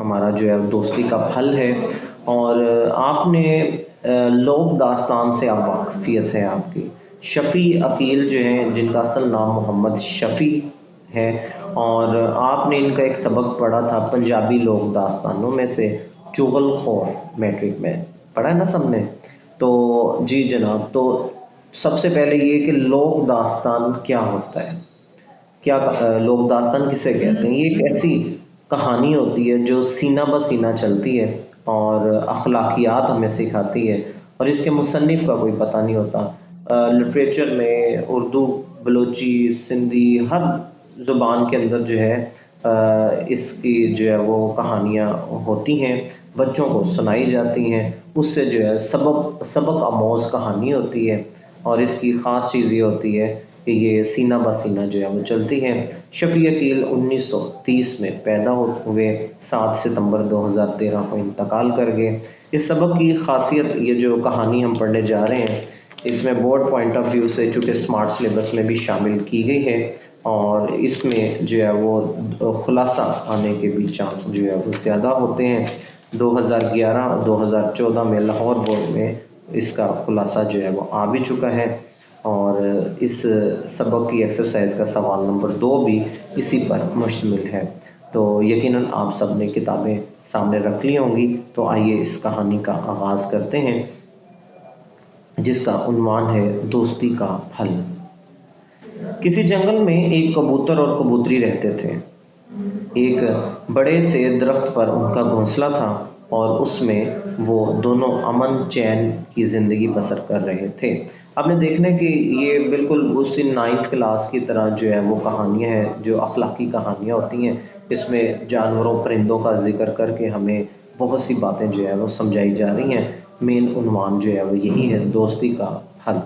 ہمارا جو ہے دوستی کا پھل ہے، اور آپ نے لوک داستان سے آپ واقفیت ہے آپ کی۔ شفیع عقیل جو ہیں، جن کا اصل نام محمد شفیع ہے، اور آپ نے ان کا ایک سبق پڑھا تھا پنجابی لوک داستانوں میں سے چغل خور، میٹرک میں پڑھا ہے نا سب نے؟ تو جی جناب، تو سب سے پہلے یہ کہ لوک داستان کیا ہوتا ہے، کیا لوک داستان کسے کہتے ہیں؟ یہ ایک ایسی کہانی ہوتی ہے جو سینہ بہ سینہ چلتی ہے اور اخلاقیات ہمیں سکھاتی ہے، اور اس کے مصنف کا کوئی پتہ نہیں ہوتا۔ لٹریچر میں اردو، بلوچی، سندھی، ہر زبان کے اندر جو ہے اس کی جو ہے وہ کہانیاں ہوتی ہیں، بچوں کو سنائی جاتی ہیں، اس سے جو ہے سبق آموز کہانی ہوتی ہے، اور اس کی خاص چیز یہ ہوتی ہے کہ یہ سینہ بہ سینہ جو ہے وہ چلتی ہے۔ شفیع عقیل 1930 میں پیدا ہوئے، 7 ستمبر 2013 کو انتقال کر گئے۔ اس سبق کی خاصیت، یہ جو کہانی ہم پڑھنے جا رہے ہیں، اس میں بورڈ پوائنٹ آف ویو سے چونکہ اسمارٹ سلیبس میں بھی شامل کی گئی ہے، اور اس میں جو ہے وہ خلاصہ آنے کے بھی چانس جو ہے وہ زیادہ ہوتے ہیں۔ 2011-2014 میں لاہور بورڈ میں اس کا خلاصہ جو ہے وہ آ بھی چکا ہے، اور اس سبق کی ایکسرسائز کا سوال نمبر 2 بھی اسی پر مشتمل ہے۔ تو یقیناً آپ سب نے کتابیں سامنے رکھ لی ہوں گی، تو آئیے اس کہانی کا آغاز کرتے ہیں، جس کا عنوان ہے دوستی کا پھل۔ کسی جنگل میں ایک کبوتر اور کبوتری رہتے تھے۔ ایک بڑے سے درخت پر ان کا گھونسلہ تھا، اور اس میں وہ دونوں امن چین کی زندگی بسر کر رہے تھے۔ آپ نے دیکھنا ہے کہ یہ بالکل اسی 9th کلاس کی طرح جو ہے وہ کہانیاں ہیں، جو اخلاقی کہانیاں ہوتی ہیں۔ اس میں جانوروں، پرندوں کا ذکر کر کے ہمیں بہت سی باتیں جو ہے وہ سمجھائی جا رہی ہیں۔ مین عنوان جو ہے وہ یہی ہے، دوستی کا پھل۔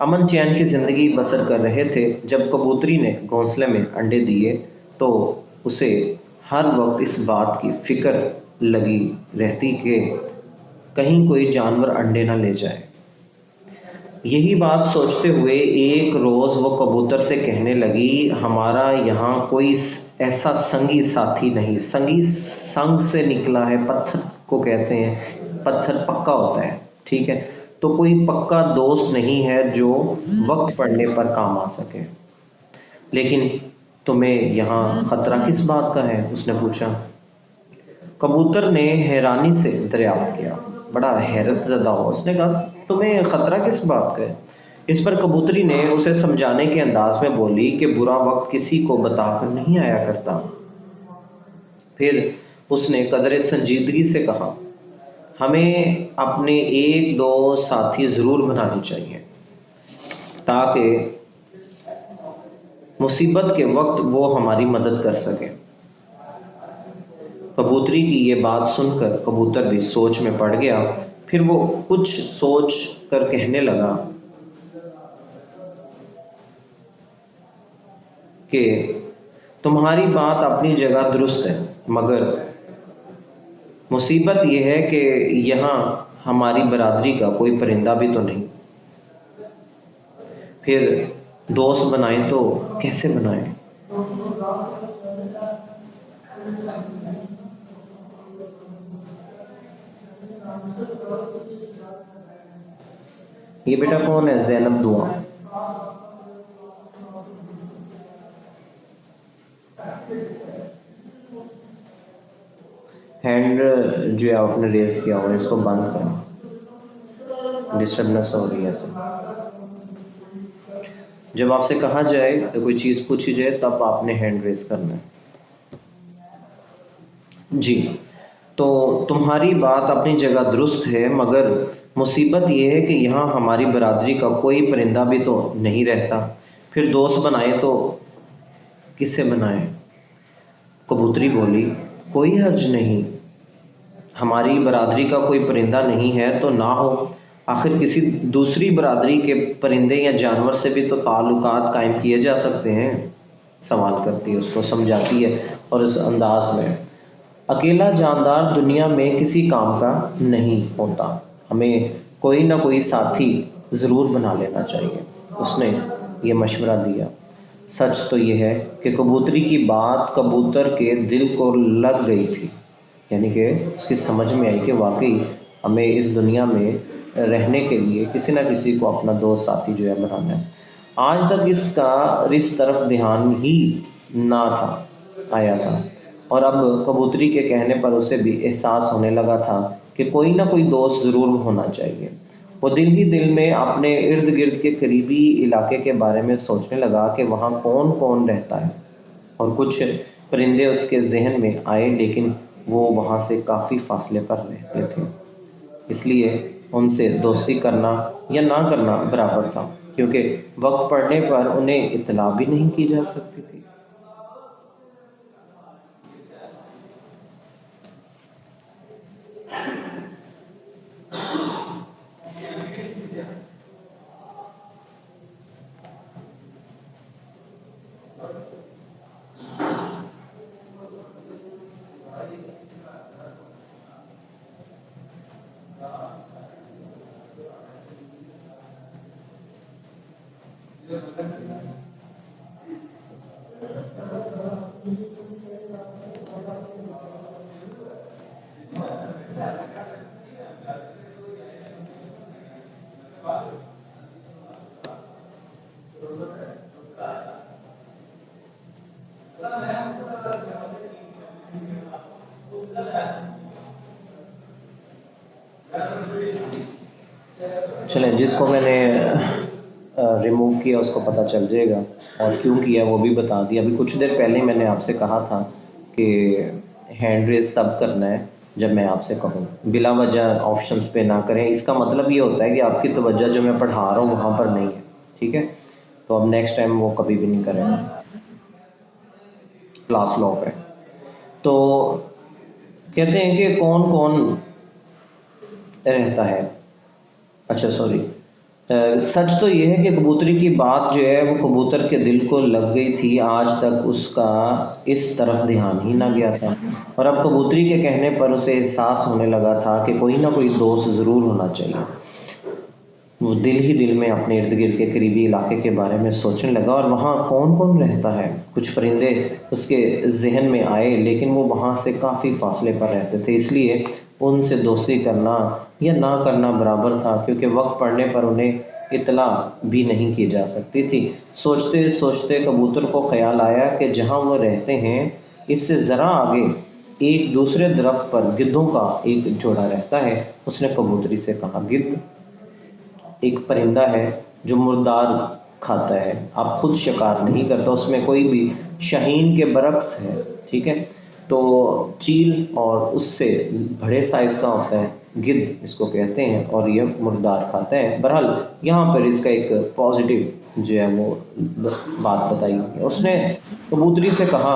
امن چین کی زندگی بسر کر رہے تھے۔ جب کبوتری نے گھونسلے میں انڈے دیے تو اسے ہر وقت اس بات کی فکر لگی رہتی کہ کہیں کوئی جانور انڈے نہ لے جائے۔ یہی بات سوچتے ہوئے ایک روز وہ کبوتر سے کہنے لگی، ہمارا یہاں کوئی ایسا سنگی ساتھی نہیں۔ سنگی سنگ سے نکلا ہے، پتھر کو کہتے ہیں، پتھر پکا ہوتا ہے، ٹھیک ہے؟ تو کوئی پکا دوست نہیں ہے جو وقت پڑنے پر کام آ سکے۔ لیکن تمہیں یہاں خطرہ کس بات کا ہے؟ اس نے پوچھا۔ کبوتر نے حیرانی سے دریافت کیا، بڑا حیرت زدہ ہوا۔ اس نے کہا، تمہیں خطرہ کس بات کا ہے؟ اس پر کبوتری نے اسے سمجھانے کے انداز میں بولی کہ برا وقت کسی کو بتا کر نہیں آیا کرتا۔ پھر اس نے قدرے سنجیدگی سے کہا، ہمیں اپنے 1-2 ساتھی ضرور بنانے چاہیے تاکہ مصیبت کے وقت وہ ہماری مدد کر سکیں۔ کبوتری کی یہ بات سن کر کبوتر بھی سوچ میں پڑ گیا۔ پھر وہ کچھ سوچ کر کہنے لگا کہ تمہاری بات اپنی جگہ درست ہے، مگر مصیبت یہ ہے کہ یہاں ہماری برادری کا کوئی پرندہ بھی تو نہیں۔ پھر دوست بنائیں تو کیسے بنائیں؟ یہ بیٹا کون ہے؟ زینب دعا۔ ہینڈ جو ہے آپ نے ریز کیا ہوا ہے، اس کو بند کریں، ڈسٹربنس ہو رہی ہے ایسے۔ جب آپ سے کہا جائے، کوئی چیز پوچھی جائے، تب آپ نے ہینڈ ریز کرنا ہے۔ جی، تو تمہاری بات اپنی جگہ درست ہے، مگر مصیبت یہ ہے کہ یہاں ہماری برادری کا کوئی پرندہ بھی تو نہیں رہتا۔ پھر دوست بنائیں تو کسے بنائیں؟ کبوتری بولی، کوئی حرج نہیں، ہماری برادری کا کوئی پرندہ نہیں ہے تو نہ ہو، آخر کسی دوسری برادری کے پرندے یا جانور سے بھی تو تعلقات قائم کیے جا سکتے ہیں۔ سوال کرتی ہے، اس کو سمجھاتی ہے، اور اس انداز میں، اکیلا جاندار دنیا میں کسی کام کا نہیں ہوتا، ہمیں کوئی نہ کوئی ساتھی ضرور بنا لینا چاہیے۔ اس نے یہ مشورہ دیا۔ سچ تو یہ ہے کہ کبوتری کی بات کبوتر کے دل کو لگ گئی تھی، یعنی کہ اس کی سمجھ میں آئی کہ واقعی ہمیں اس دنیا میں رہنے کے لیے کسی نہ کسی کو اپنا دوست ساتھی جو ہے بنانا ہے۔ آج تک اس کا اس طرف دھیان ہی نہ تھا آیا تھا، اور اب کبوتری کے کہنے پر اسے بھی احساس ہونے لگا تھا کہ کوئی نہ کوئی دوست ضرور ہونا چاہیے۔ وہ دل ہی دل میں اپنے ارد گرد کے قریبی علاقے کے بارے میں سوچنے لگا کہ وہاں کون کون رہتا ہے، اور کچھ پرندے اس کے ذہن میں آئے، لیکن وہ وہاں سے کافی فاصلے پر رہتے تھے، اس لیے ان سے دوستی کرنا یا نہ کرنا برابر تھا، کیونکہ وقت پڑنے پر انہیں اطلاع بھی نہیں کی جا سکتی تھی۔ چلیں، جس کو میں نے ریموو کیا اس کو پتہ چل جائے گا، اور کیوں کیا وہ بھی بتا دیا۔ ابھی کچھ دیر پہلے میں نے آپ سے کہا تھا کہ ہینڈ ریز تب کرنا ہے جب میں آپ سے کہوں، بلا وجہ آپشنس پہ نہ کریں۔ اس کا مطلب یہ ہوتا ہے کہ آپ کی توجہ جو میں پڑھا رہا ہوں وہاں پر نہیں ہے، ٹھیک ہے؟ تو اب نیکسٹ ٹائم وہ کبھی بھی نہیں کریں گا، کلاس لاک ہے۔ تو کہتے ہیں کہ کون کون رہتا ہے، اچھا سوری، سچ تو یہ ہے کہ کبوتری کی بات جو ہے وہ کبوتر کے دل کو لگ گئی تھی، آج تک اس کا اس طرف دھیان ہی نہ گیا تھا، اور اب کبوتری کے کہنے پر اسے احساس ہونے لگا تھا کہ کوئی نہ کوئی دوست ضرور ہونا چاہیے۔ وہ دل ہی دل میں اپنے ارد گرد کے قریبی علاقے کے بارے میں سوچنے لگا، اور وہاں کون کون رہتا ہے۔ کچھ پرندے اس کے ذہن میں آئے، لیکن وہ وہاں سے کافی فاصلے پر رہتے تھے، اس لیے ان سے دوستی کرنا یا نہ کرنا برابر تھا، کیونکہ وقت پڑنے پر انہیں اطلاع بھی نہیں کی جا سکتی تھی۔ سوچتے سوچتے کبوتر کو خیال آیا کہ جہاں وہ رہتے ہیں اس سے ذرا آگے ایک دوسرے درخت پر گدھوں کا ایک جوڑا رہتا ہے۔ اس نے کبوتری سے کہا، گدھ ایک پرندہ ہے جو مردار کھاتا ہے، اب خود شکار نہیں کرتا، اس میں کوئی بھی شاہین کے برعکس ہے، ٹھیک ہے؟ تو چیل اور اس سے بڑے سائز کا ہوتا ہے، گدھ اس کو کہتے ہیں، اور یہ مردار کھاتا ہے۔ بہرحال یہاں پر اس کا ایک پازیٹیو جو ہے وہ بات بتائی ہے۔ اس نے کبوتری سے کہا،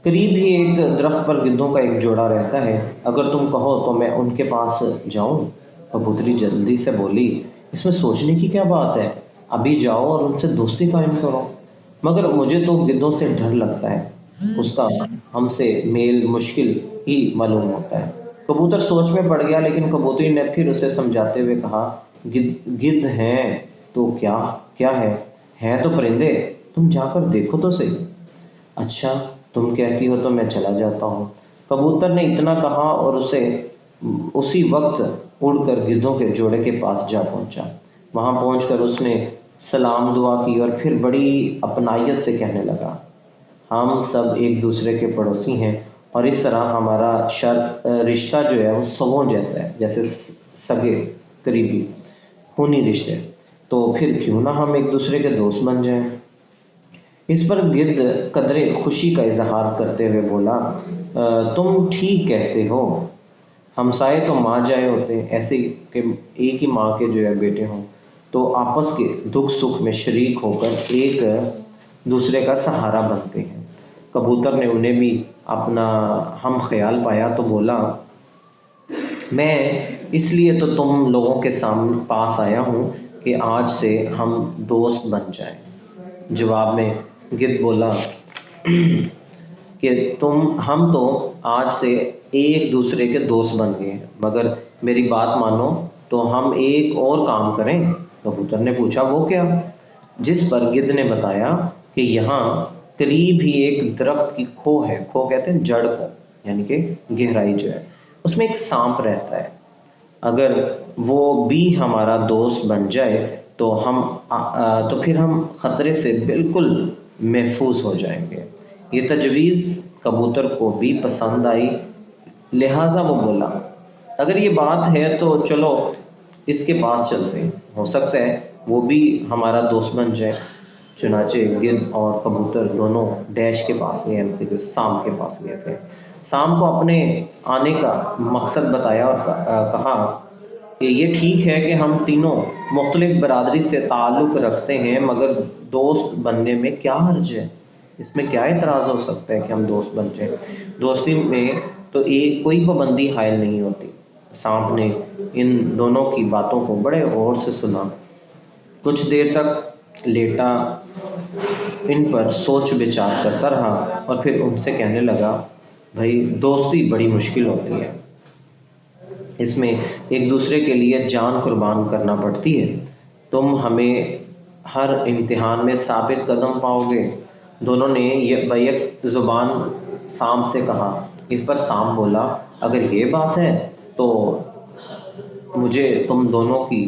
قریب ہی ایک درخت پر گدھوں کا ایک جوڑا رہتا ہے، اگر تم کہو تو میں ان کے پاس جاؤں؟ کبوتری جلدی سے بولی، اس میں سوچنے کی کیا بات ہے، ابھی جاؤ اور ان سے دوستی قائم کرو، مگر مجھے تو گدھوں سے ڈر لگتا ہے، اس کا ہم سے میل مشکل ہی معلوم ہوتا ہے۔ کبوتر سوچ میں پڑ گیا، لیکن کبوتری نے پھر اسے سمجھاتے ہوئے کہا، گدھ ہیں تو کیا کیا ہے، ہیں تو پرندے، تم جا کر دیکھو تو صحیح۔ اچھا تم کہتی ہو تو میں چلا جاتا ہوں۔ کبوتر نے اتنا کہا اور اسی وقت اڑ کر گدھوں کے جوڑے کے پاس جا پہنچا۔ وہاں پہنچ کر اس نے سلام دعا کی اور پھر بڑی اپنائیت سے کہنے لگا، ہم سب ایک دوسرے کے پڑوسی ہیں، اور اس طرح ہمارا رشتہ جو ہے وہ سگوں جیسا ہے، جیسے سگے قریبی خونی رشتے، تو پھر کیوں نہ ہم ایک دوسرے کے دوست بن جائیں۔ اس پر گدھ قدرے خوشی کا اظہار کرتے ہوئے بولا، تم ٹھیک کہتے ہو، ہمسائے تو ماں جائے ہوتے ہیں، ایسے کہ ایک ہی ماں کے جو ہے بیٹے ہوں تو آپس کے دکھ سکھ میں شریک ہو کر ایک دوسرے کا سہارا بنتے ہیں۔ کبوتر نے انہیں بھی اپنا ہم خیال پایا تو بولا، میں اس لیے تو تم لوگوں کے پاس آیا ہوں کہ آج سے ہم دوست بن جائیں۔ جواب میں گدھ بولا کہ ہم تو آج سے ایک دوسرے کے دوست بن گئے ہیں، مگر میری بات مانو تو ہم ایک اور کام کریں۔ کبوتر نے پوچھا، وہ کیا؟ جس پر گدھ نے بتایا کہ یہاں قریب ہی ایک درخت کی کھو ہے، کھو کہتے ہیں جڑ کو، یعنی کہ گہرائی جو ہے، اس میں ایک سانپ رہتا ہے، اگر وہ بھی ہمارا دوست بن جائے تو تو پھر ہم خطرے سے بالکل محفوظ ہو جائیں گے۔ یہ تجویز کبوتر کو بھی پسند آئی، لہٰذا وہ بولا اگر یہ بات ہے تو چلو اس کے پاس چلتے ہیں، ہو سکتا ہے وہ بھی ہمارا دوست بن جائے۔ چنانچہ گدھ اور کبوتر دونوں ڈیش کے پاس گئے، ایم سی کے سام کے پاس گئے تھے۔ سام کو اپنے آنے کا مقصد بتایا اور کہا کہ یہ ٹھیک ہے کہ ہم تینوں مختلف برادری سے تعلق رکھتے ہیں، مگر دوست بننے میں کیا حرج ہے؟ اس میں کیا اعتراض ہو سکتا ہے کہ ہم دوست بن جائیں؟ دوستی میں تو ایک کوئی پابندی حائل نہیں ہوتی۔ سانپ نے ان دونوں کی باتوں کو بڑے غور سے سنا، کچھ دیر تک لیٹا ان پر سوچ بچار کرتا رہا اور پھر ان سے کہنے لگا بھائی دوستی بڑی مشکل ہوتی ہے، اس میں ایک دوسرے کے لیے جان قربان کرنا پڑتی ہے، تم ہمیں ہر امتحان میں ثابت قدم پاؤ گے۔ دونوں نے بیک زبان سانپ سے کہا۔ اس پر سانپ بولا اگر یہ بات ہے تو مجھے تم دونوں کی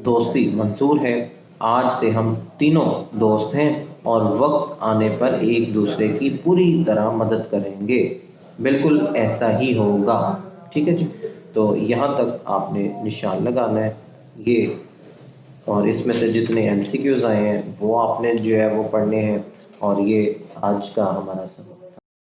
دوستی منظور ہے، آج سے ہم تینوں دوست ہیں اور وقت آنے پر ایک دوسرے کی پوری طرح مدد کریں گے۔ بالکل ایسا ہی ہوگا، ٹھیک ہے جی۔ تو یہاں تک آپ نے نشان لگانا ہے یہ، اور اس میں سے جتنے ایم سی کیوز آئے ہیں وہ آپ نے جو ہے وہ پڑھنے ہیں، اور یہ آج کا ہمارا سبق